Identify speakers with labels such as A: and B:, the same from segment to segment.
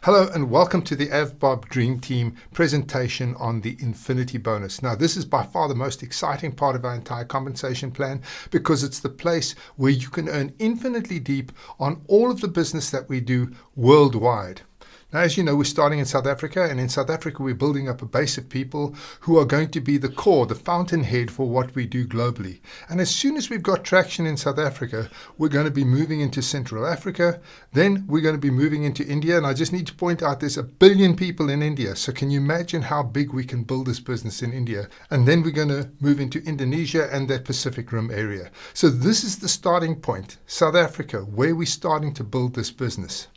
A: Hello and welcome to the avbob Dream Team presentation on the Infinity Bonus. Now this is by far the most exciting part of our entire compensation plan because it's the place where you can earn infinitely deep on all of the business that we do worldwide. Now, as you know, we're starting in South Africa, and in South Africa we're building up a base of people who are going to be the core, the fountainhead for what we do globally. And as soon as we've got traction in South Africa, we're going to be moving into Central Africa, then we're going to be moving into India. And I just need to point out there's 1 billion people in India. So can you imagine how big we can build this business in India? And then we're going to move into Indonesia and that Pacific Rim area. So this is the starting point, South Africa, where we're starting to build this business.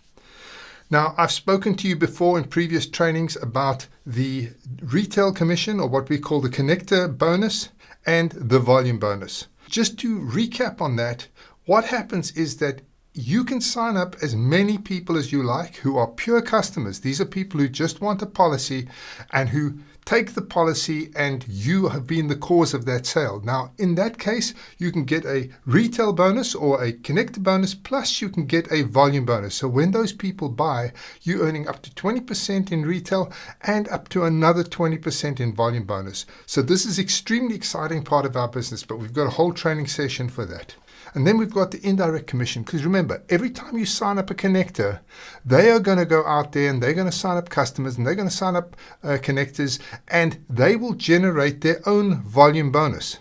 A: Now, I've spoken to you before in previous trainings about the retail commission, or what we call the connector bonus, and the volume bonus. Just to recap on that, what happens is that you can sign up as many people as you like who are pure customers. These are people who just want a policy and who take the policy, and you have been the cause of that sale. Now, in that case, you can get a retail bonus or a connector bonus, plus you can get a volume bonus. So when those people buy, you're earning up to 20% in retail and up to another 20% in volume bonus. So this is extremely exciting part of our business, but we've got a whole training session for that. And then we've got the indirect commission, because remember, every time you sign up a connector, they are going to go out there and they're going to sign up customers and they're going to sign up connectors, and they will generate their own volume bonus.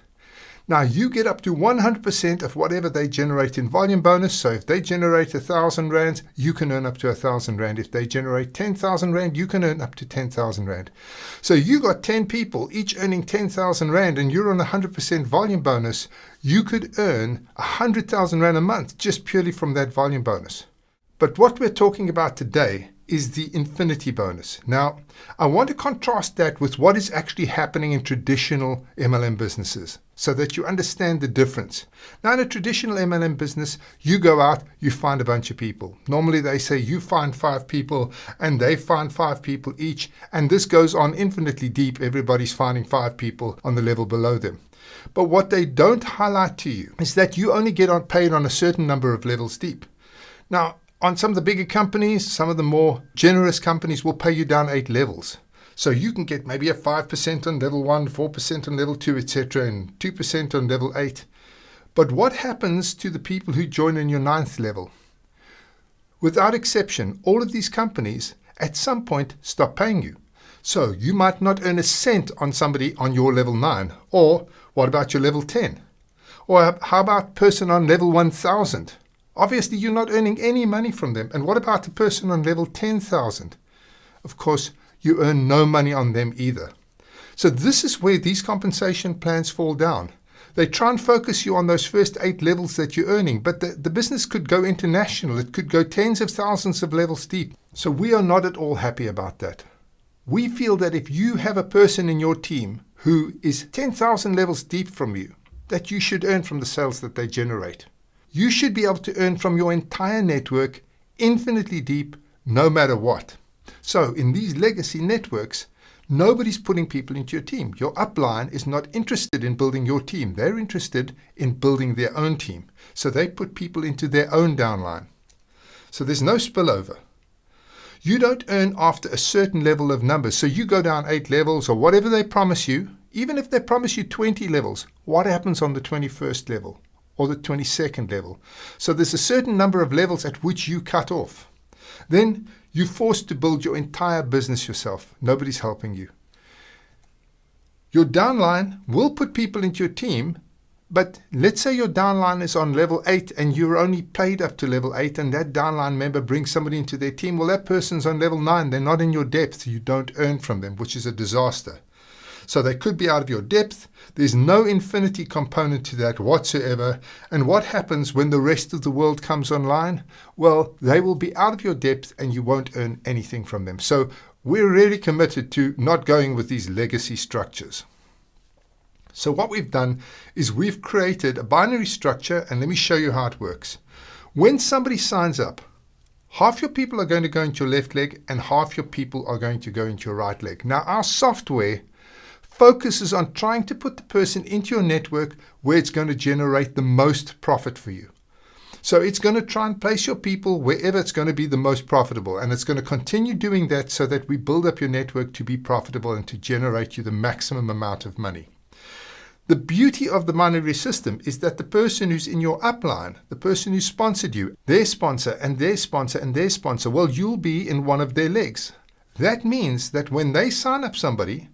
A: Now, you get up to 100% of whatever they generate in volume bonus. So if they generate 1,000 Rand, you can earn up to 1,000 Rand. If they generate 10,000 Rand, you can earn up to 10,000 Rand. So you got 10 people, each earning 10,000 Rand, and you're on 100% volume bonus. You could earn 100,000 Rand a month just purely from that volume bonus. But what we're talking about today is the infinity bonus. Now, I want to contrast that with what is actually happening in traditional MLM businesses so that you understand the difference. Now, in a traditional MLM business, you go out, you find a bunch of people. Normally they say you find 5 people and they find 5 people each, and this goes on infinitely deep. Everybody's finding 5 people on the level below them. But what they don't highlight to you is that you only get paid on a certain number of levels deep. Now, on some of the bigger companies, some of the more generous companies will pay you down 8 levels. So you can get maybe a 5% on level 1, 4% on level 2, etc., and 2% on level 8. But what happens to the people who join in your 9th level? Without exception, all of these companies at some point stop paying you. So you might not earn a cent on somebody on your level 9. Or what about your level 10? Or how about person on level 1,000? Obviously, you're not earning any money from them. And what about the person on level 10,000? Of course, you earn no money on them either. So this is where these compensation plans fall down. They try and focus you on those first 8 levels that you're earning, but the business could go international. It could go tens of thousands of levels deep. So we are not at all happy about that. We feel that if you have a person in your team who is 10,000 levels deep from you, that you should earn from the sales that they generate. You should be able to earn from your entire network infinitely deep, no matter what. So in these legacy networks, nobody's putting people into your team. Your upline is not interested in building your team. They're interested in building their own team. So they put people into their own downline. So there's no spillover. You don't earn after a certain level of numbers. So you go down 8 levels or whatever they promise you. Even if they promise you 20 levels, what happens on the 21st level? Or the 22nd level. So there's a certain number of levels at which you cut off. Then you're forced to build your entire business yourself. Nobody's helping you. Your downline will put people into your team, but let's say your downline is on level 8 and you're only paid up to level 8, and that downline member brings somebody into their team. Well, that person's on level 9. They're not in your depth. You don't earn from them, which is a disaster. So they could be out of your depth. There's no infinity component to that whatsoever. And what happens when the rest of the world comes online? Well, they will be out of your depth and you won't earn anything from them. So we're really committed to not going with these legacy structures. So what we've done is we've created a binary structure, and let me show you how it works. When somebody signs up, half your people are going to go into your left leg and half your people are going to go into your right leg. Now, our software focuses on trying to put the person into your network where it's going to generate the most profit for you. So it's going to try and place your people wherever it's going to be the most profitable. And it's going to continue doing that so that we build up your network to be profitable and to generate you the maximum amount of money. The beauty of the binary system is that the person who's in your upline, the person who sponsored you, their sponsor and their sponsor and their sponsor, well, you'll be in one of their legs. That means that when they sign up somebody,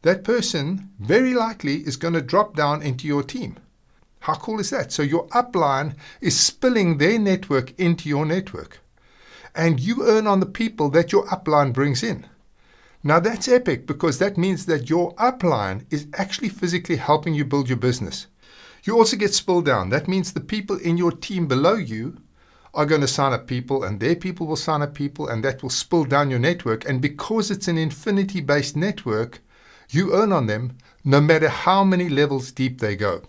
A: that person very likely is going to drop down into your team. How cool is that? So your upline is spilling their network into your network. And you earn on the people that your upline brings in. Now that's epic, because that means that your upline is actually physically helping you build your business. You also get spill down. That means the people in your team below you are going to sign up people, and their people will sign up people, and that will spill down your network. And because it's an infinity-based network, you earn on them no matter how many levels deep they go.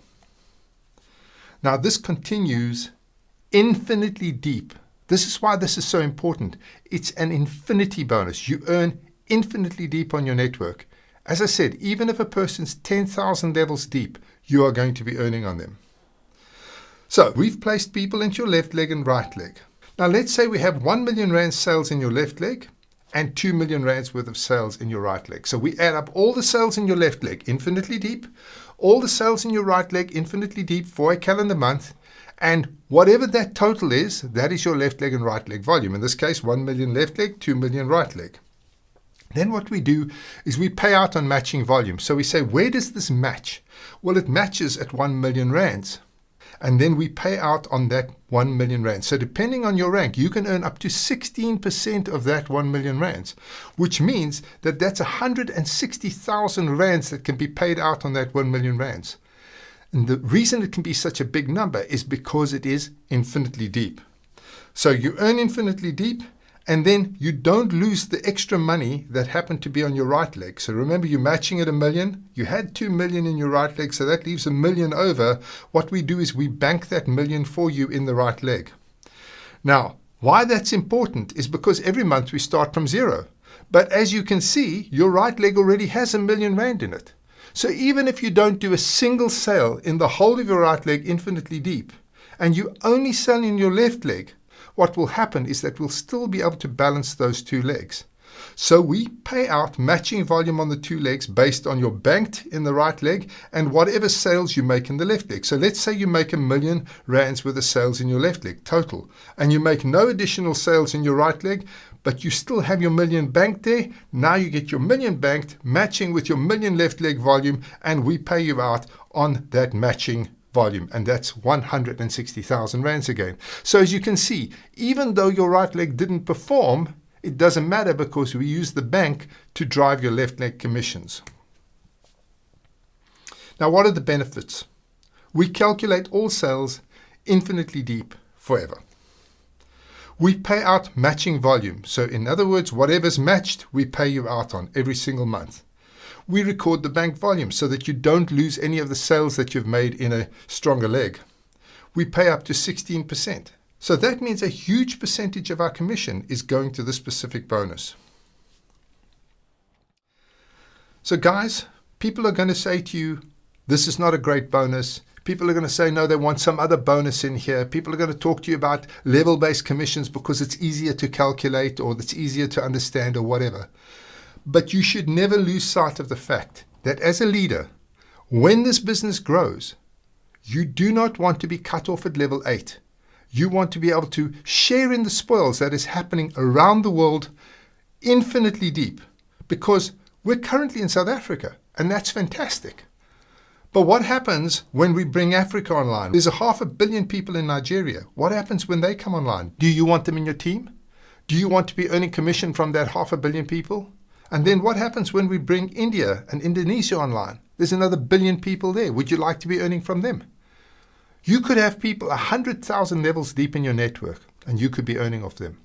A: Now this continues infinitely deep. This is why this is so important. It's an infinity bonus. You earn infinitely deep on your network. As I said, even if a person's 10,000 levels deep, you are going to be earning on them. So we've placed people into your left leg and right leg. Now let's say we have 1 million rand sales in your left leg and 2 million rands worth of sales in your right leg. So we add up all the sales in your left leg, infinitely deep, all the sales in your right leg, infinitely deep, for a calendar month, and whatever that total is, that is your left leg and right leg volume. In this case, 1 million left leg, 2 million right leg. Then what we do is we pay out on matching volume. So we say, where does this match? Well, it matches at 1 million rands. And then we pay out on that 1 million rands. So depending on your rank, you can earn up to 16% of that 1 million rands, which means that that's 160,000 rands that can be paid out on that 1 million rands. And the reason it can be such a big number is because it is infinitely deep. So you earn infinitely deep, and then you don't lose the extra money that happened to be on your right leg. So remember, you're matching at 1 million. You had 2 million in your right leg, so that leaves 1 million over. What we do is we bank that 1 million for you in the right leg. Now, why that's important is because every month we start from zero. But as you can see, your right leg already has 1 million rand in it. So even if you don't do a single sale in the whole of your right leg infinitely deep, and you only sell in your left leg, what will happen is that we'll still be able to balance those two legs. So we pay out matching volume on the two legs based on your banked in the right leg and whatever sales you make in the left leg. So let's say you make 1 million rands worth of sales in your left leg total, and you make no additional sales in your right leg, but you still have your 1 million banked there. Now you get your 1 million banked matching with your 1 million left leg volume, and we pay you out on that matching volume, and that's 160,000 rands again. So as you can see, even though your right leg didn't perform, it doesn't matter because we use the bank to drive your left leg commissions. Now, what are the benefits? We calculate all sales infinitely deep forever. We pay out matching volume. So in other words, whatever's matched, we pay you out on every single month. We record the bank volume so that you don't lose any of the sales that you've made in a stronger leg. We pay up to 16%. So that means a huge percentage of our commission is going to this specific bonus. So guys, people are going to say to you, this is not a great bonus. People are going to say, no, they want some other bonus in here. People are going to talk to you about level-based commissions because it's easier to calculate or it's easier to understand or whatever. But you should never lose sight of the fact that as a leader, when this business grows, you do not want to be cut off at level 8. You want to be able to share in the spoils that is happening around the world infinitely deep, because we're currently in South Africa, and that's fantastic. But what happens when we bring Africa online? There's 500 million people in Nigeria. What happens when they come online? Do you want them in your team? Do you want to be earning commission from that 500 million people? And then what happens when we bring India and Indonesia online? There's another 1 billion people there. Would you like to be earning from them? You could have people 100,000 levels deep in your network, and you could be earning off them.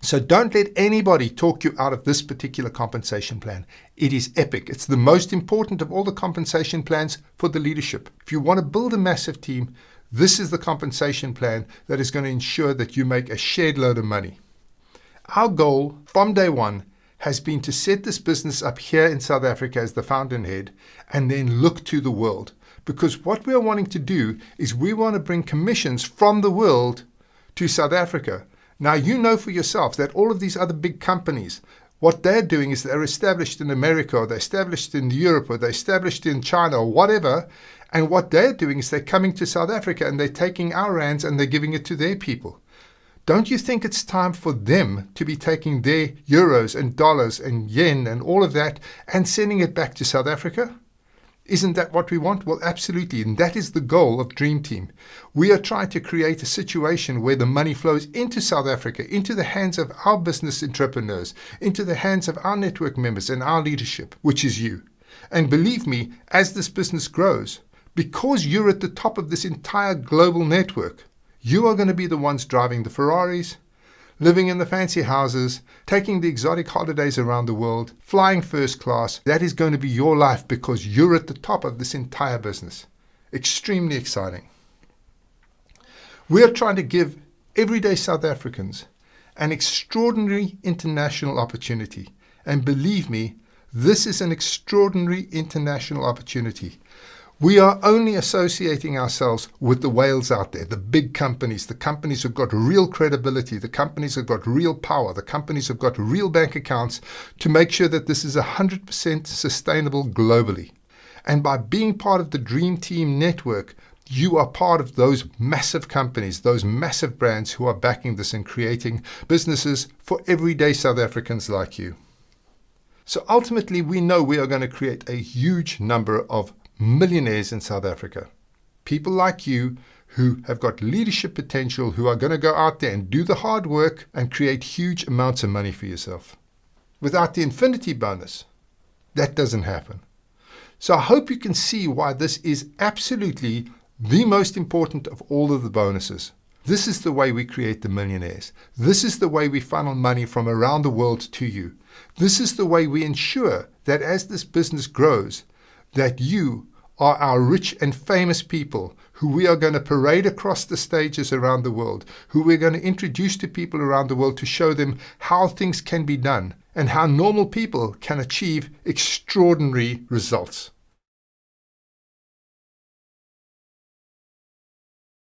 A: So don't let anybody talk you out of this particular compensation plan. It is epic. It's the most important of all the compensation plans for the leadership. If you want to build a massive team, this is the compensation plan that is going to ensure that you make a shared load of money. Our goal from day one has been to set this business up here in South Africa as the fountainhead and then look to the world. Because what we are wanting to do is we want to bring commissions from the world to South Africa. Now, you know for yourself that all of these other big companies, what they're doing is they're established in America, or they're established in Europe, or they're established in China, or whatever. And what they're doing is they're coming to South Africa and they're taking our rands and they're giving it to their people. Don't you think it's time for them to be taking their euros and dollars and yen and all of that and sending it back to South Africa? Isn't that what we want? Well, absolutely. And that is the goal of Dream Team. We are trying to create a situation where the money flows into South Africa, into the hands of our business entrepreneurs, into the hands of our network members and our leadership, which is you. And believe me, as this business grows, because you're at the top of this entire global network, you are going to be the ones driving the Ferraris, living in the fancy houses, taking the exotic holidays around the world, flying first class. That is going to be your life because you're at the top of this entire business. Extremely exciting. We are trying to give everyday South Africans an extraordinary international opportunity. And believe me, this is an extraordinary international opportunity. We are only associating ourselves with the whales out there, the big companies, the companies who've got real credibility, the companies who've got real power, the companies who've got real bank accounts to make sure that this is 100% sustainable globally. And by being part of the Dream Team network, you are part of those massive companies, those massive brands who are backing this and creating businesses for everyday South Africans like you. So ultimately, we know we are going to create a huge number of millionaires in South Africa. People like you who have got leadership potential, who are going to go out there and do the hard work and create huge amounts of money for yourself. Without the infinity bonus, that doesn't happen. So I hope you can see why this is absolutely the most important of all of the bonuses. This is the way we create the millionaires. This is the way we funnel money from around the world to you. This is the way we ensure that as this business grows, that you are our rich and famous people who we are going to parade across the stages around the world, who we're going to introduce to people around the world to show them how things can be done and how normal people can achieve extraordinary results.